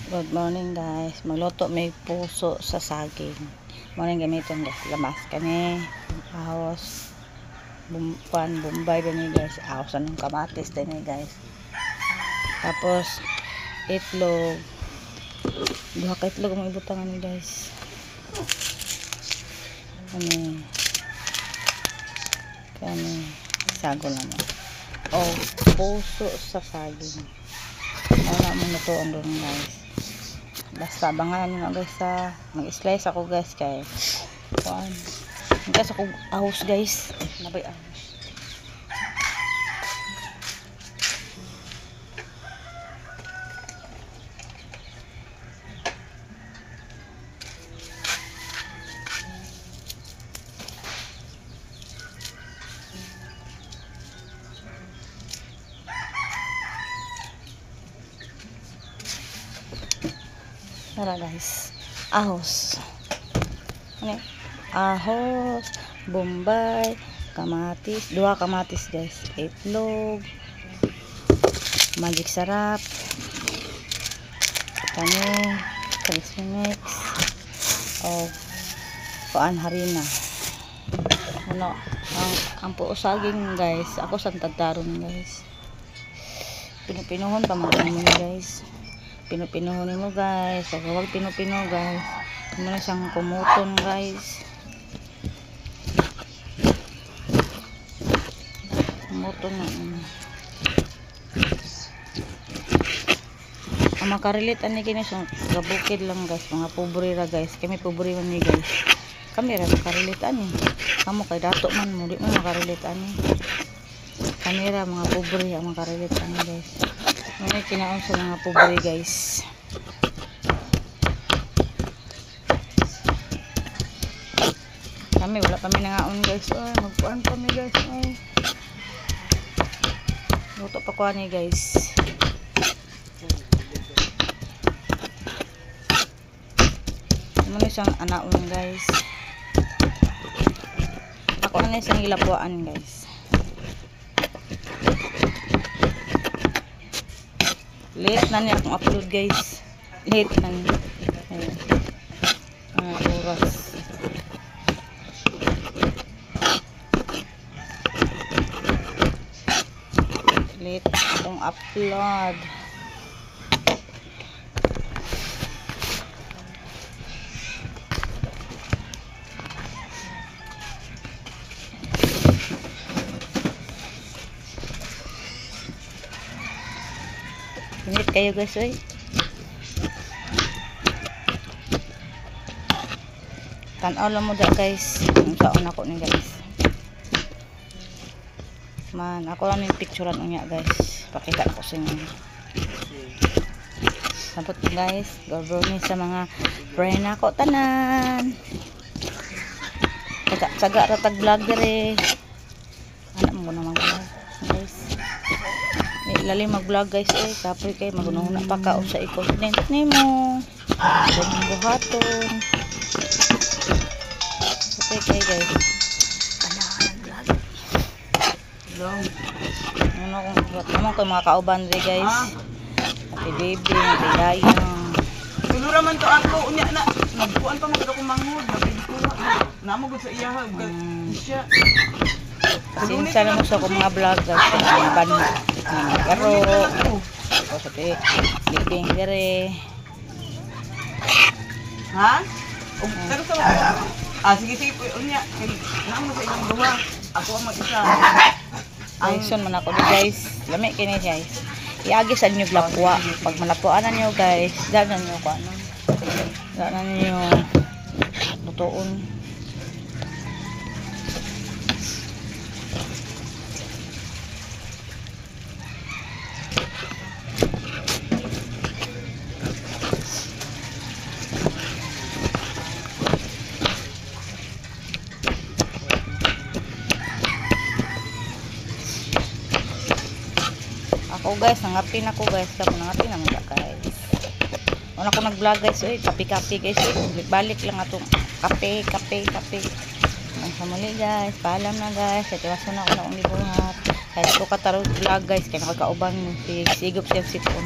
Good morning guys. Magluto may puso sa saging. Morning gamiton guys. Lamas kani. Ahos. Bombay din guys. Ahos anong kamatis din guys. Tapos itlog. Duha ka itlog mo ibutangan ni guys. Kani sago naman. Oh, puso sa saging. Wala mo na to doon guys. Basta abangan nyo guys sa mag-slice ako guys kay kuan. Kasi ako ahos guys. Nabay ahos. Tara guys, ahos. Ano? Ahos, bombay, kamatis, dua kamatis guys, itlog, magic sarap, kani, crispy mix, o kuan harina. Ano, ang puo saging guys, ako santagtaron guys. Pinupinuhon pa mga guys. Pinupinuhon mo guys. Pag huwag pinupino guys, mo na siyang kumuton guys. Kumuton na. Ang makarilit ani kini siyang gabukid lang guys. Mga pobre ra guys. Kami pobre man ni guys. Kami ra makarilit ani. Kamu kay dato man mo di man makarilit ani. Kami ra mga pobre ang makarilit ani guys. May kinaon sa mga pobre guys. Kami wala kami nangaon guys. Ay, magpuan kami guys. Ay. Luto pa kuan ni guys. Muna siyang anaon guys. Ako na siyang ilapuan guys. Late na niya akong upload guys. Late na niya. Oras. Late akong upload. Init kayo guys, oy. Tanaw lang mo da guys. Ang saon ako ni guys. Man, ako lang yung picturean unya guys. Pakita ko sa inyo. Sampot guys. Gagawin sa mga friend ako tanan. Tsaga ratag vlogger eh. Anak mo naman guys. Lalim mag-vlog guys eh. Kapoy kay magunahuna pa ka sa i-content nimo. Ganyan buhaton. Okay kay guys. Vlog. Ano kung buhat naman kay mga kauban rin guys. Ate baby, ate dayang. Tulura man to ako. Unya na. Nagpuan pa magkita kong manghod. Namagod sa iya. Siya. Sinsa na mo sa akong mga vlog guys. Kanaban mo. Pero ako sa living dire. Ha? Pero sa sige unya. Namo sa ilang duha. Ako ang mag-isa. Ayson man ako guys. Lami kini guys. Iagi sa inyo vlog pag malapuanan niyo guys. Danan niyo ko ano. Danan niyo lutuon. Ako guys, nangapin ako guys. Kamu nangapin naman ka guys. Una ko nag-vlog guys. Kape-kape guys. Balik lang atong kape. Ang samuli guys. Paalam na guys. At iwaso na ako na umibuhat. Kahit ko katarot vlog guys. Kaya nakakauban mo. Sigop siya sipon.